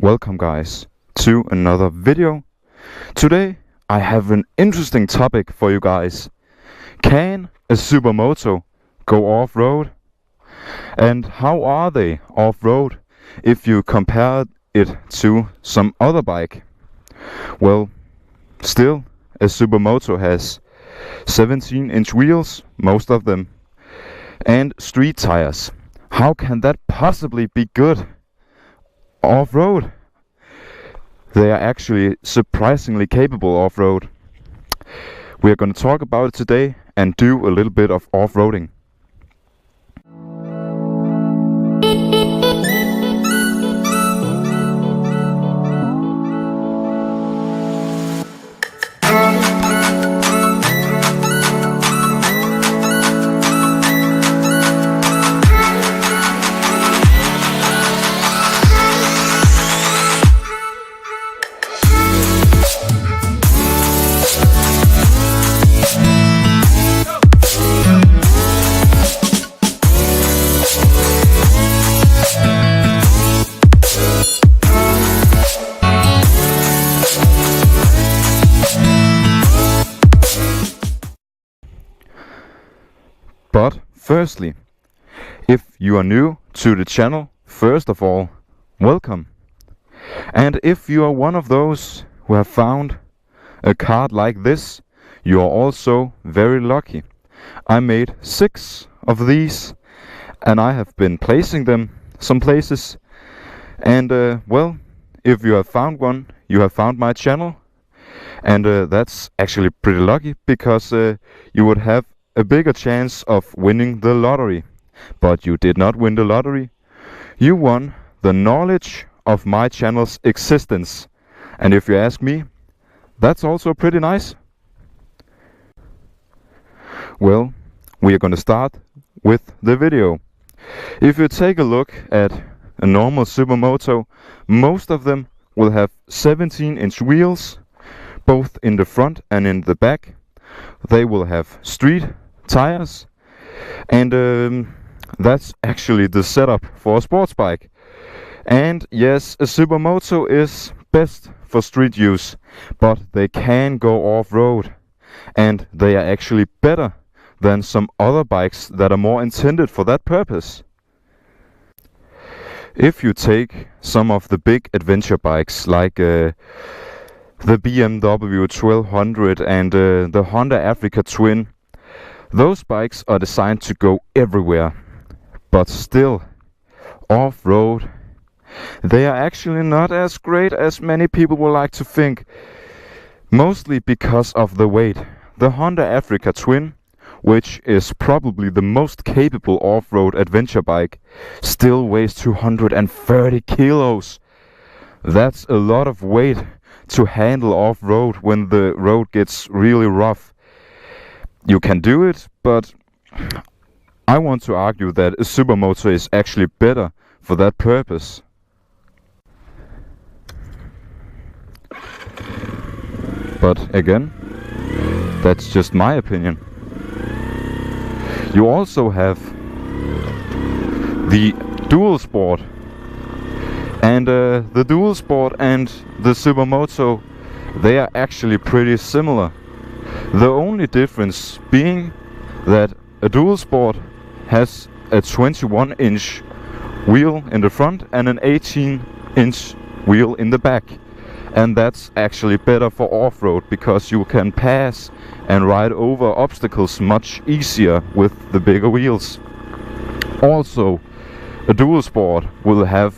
Welcome guys to another video. Today I have an interesting topic for you guys. Can a Supermoto go off-road? And how are they off-road if you compare it to some other bike? Well, still a Supermoto has 17-inch wheels, most of them, and street tires. How can that possibly be good off-road? They are actually surprisingly capable off-road. We are going to talk about it today and do a little bit of off-roading. But firstly, if you are new to the channel, first of all, welcome. And if you are one of those who have found a card like this, you are also very lucky. I made 6 of these and I have been placing them some places. And well, if you have found one, you have found my channel. And that's actually pretty lucky, because you would have a bigger chance of winning the lottery. But you did not win the lottery. You won the knowledge of my channel's existence. And if you ask me, that's also pretty nice. Well, we are going to start with the video. If you take a look at a normal Supermoto, most of them will have 17-inch wheels, both in the front and in the back. They will have street tires, and that's actually the setup for a sports bike. And yes, a Supermoto is best for street use, but they can go off-road, and they are actually better than some other bikes that are more intended for that purpose. If you take some of the big adventure bikes like the BMW 1200 and the Honda Africa Twin, those bikes are designed to go everywhere, but still off-road, they are actually not as great as many people would like to think, mostly because of the weight. The Honda Africa Twin, which is probably the most capable off-road adventure bike, still weighs 230 kilos. That's a lot of weight to handle off-road when the road gets really rough. You can do it, but I want to argue that a Supermoto is actually better for that purpose. But again, that's just my opinion. You also have the Dual Sport. And the Dual Sport and the Supermoto, they are actually pretty similar. The only difference being that a Dual Sport has a 21-inch wheel in the front and an 18-inch wheel in the back. And that's actually better for off-road, because you can pass and ride over obstacles much easier with the bigger wheels. Also, a Dual Sport will have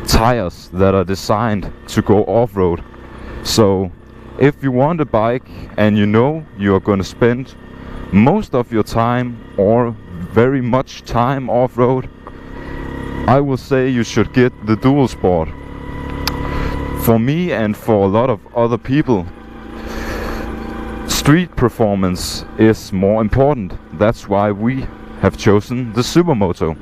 tires that are designed to go off-road. So if you want a bike and you know you're going to spend most of your time or very much time off-road, I will say you should get the Dual Sport. For me and for a lot of other people, street performance is more important. That's why we have chosen the Supermoto.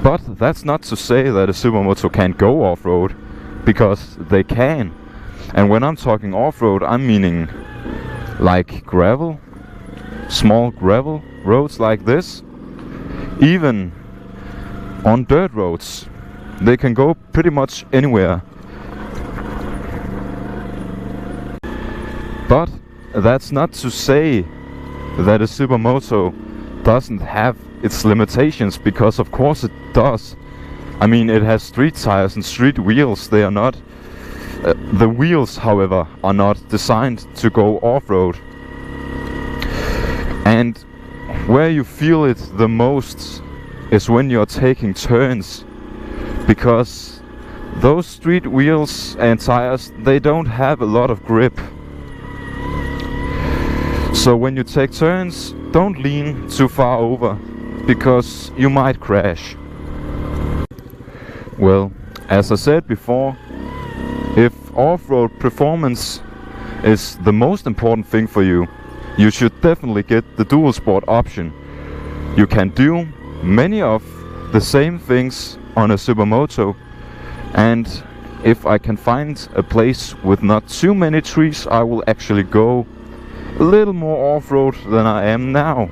But that's not to say that a Supermoto can't go off-road, because they can. And when I'm talking off-road, I'm meaning like gravel, small gravel roads like this, even on dirt roads. they can go pretty much anywhere. But that's not to say that a Supermoto doesn't have its limitations, because of course it does. I mean, it has street tires and street wheels. They are not the wheels, however, are not designed to go off-road. And where you feel it the most is when you're taking turns, because those street wheels and tires, they don't have a lot of grip. So when you take turns, don't lean too far over, because you might crash. Well, as I said before, if off-road performance is the most important thing for you, you should definitely get the dual sport option. You can do many of the same things on a Supermoto, and if I can find a place with not too many trees, I will actually go a little more off-road than I am now,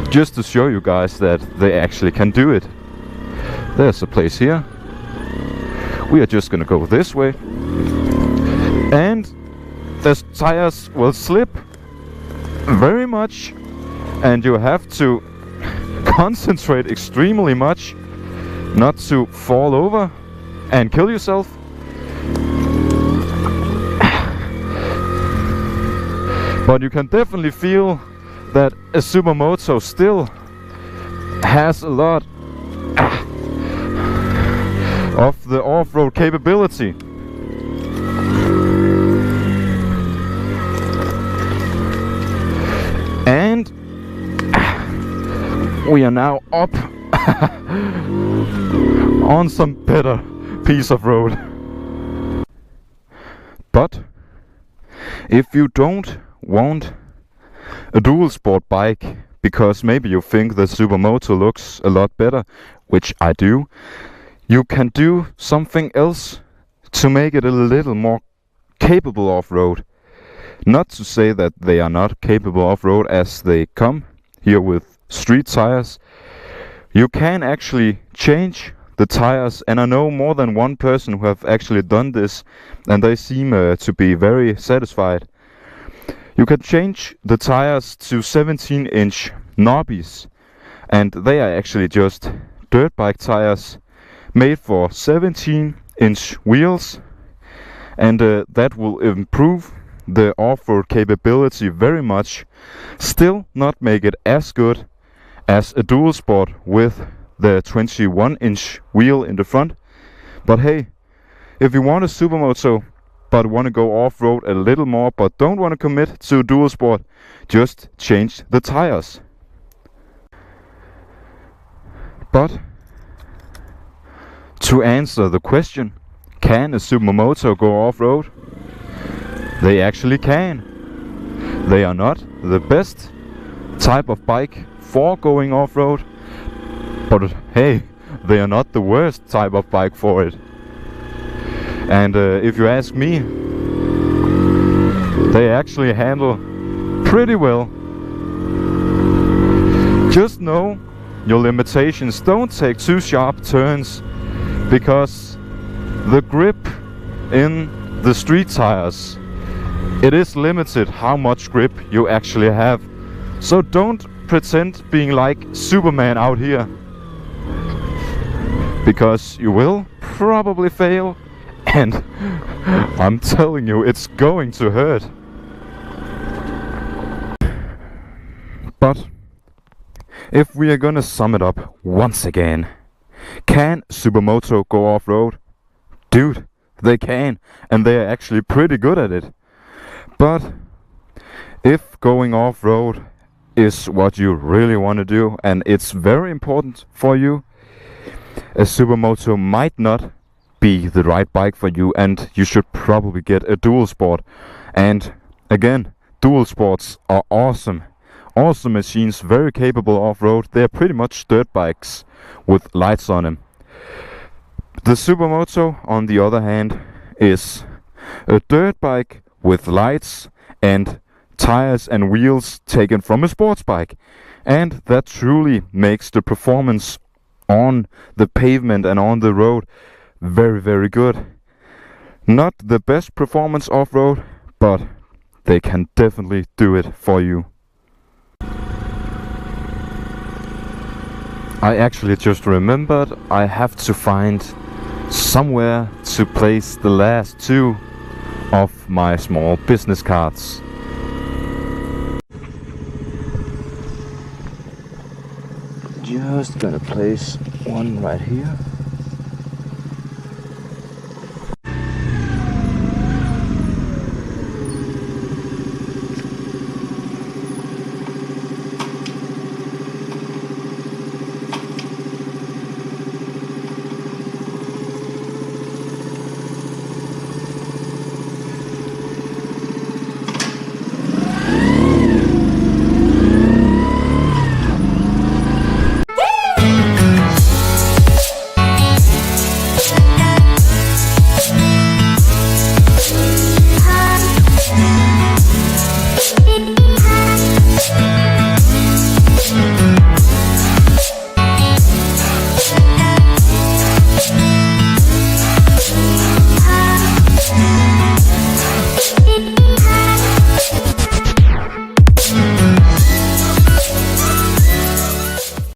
just to show you guys that they actually can do it. There's a place here. We are just gonna go this way, and the tires will slip very much, and you have to concentrate extremely much not to fall over and kill yourself. But you can definitely feel that a Supermoto still has a lot of the off-road capability. And we are now up on some better piece of road. But if you don't want a dual sport bike because maybe you think the Supermoto looks a lot better, which I do, you can do something else to make it a little more capable off-road. Not to say that they are not capable off-road, as they come here with street tires. You can actually change the tires, and I know more than one person who have actually done this, and they seem to be very satisfied. You can change the tires to 17-inch knobbies, and they are actually just dirt bike tires made for 17-inch wheels, and that will improve the off-road capability very much. Still not make it as good as a dual sport with the 21-inch wheel in the front, but hey, if you want a Supermoto but want to go off-road a little more but don't want to commit to dual sport, just change the tires. But to answer the question, can a Supermoto go off-road? They actually can. They are not the best type of bike for going off-road, but hey, they are not the worst type of bike for it. And if you ask me, they actually handle pretty well. Just know your limitations. Don't take too sharp turns, because the grip in the street tires, it is limited how much grip you actually have. So don't pretend being like Superman out here, because you will probably fail, and I'm telling you, it's going to hurt. But if we are gonna sum it up once again, can Supermoto go off-road? Dude, they can, and they are actually pretty good at it. But if going off-road is what you really want to do, and it's very important for you, a Supermoto might not be the right bike for you, and you should probably get a dual sport. And again, dual sports are awesome. Awesome machines, very capable off-road. They're pretty much dirt bikes with lights on them. The Supermoto, on the other hand, is a dirt bike with lights and tires and wheels taken from a sports bike, and that truly makes the performance on the pavement and on the road. Very, very good. Not the best performance off-road, but they can definitely do it for you. I actually just remembered I have to find somewhere to place the last two of my small business cards. Just gonna place one right here.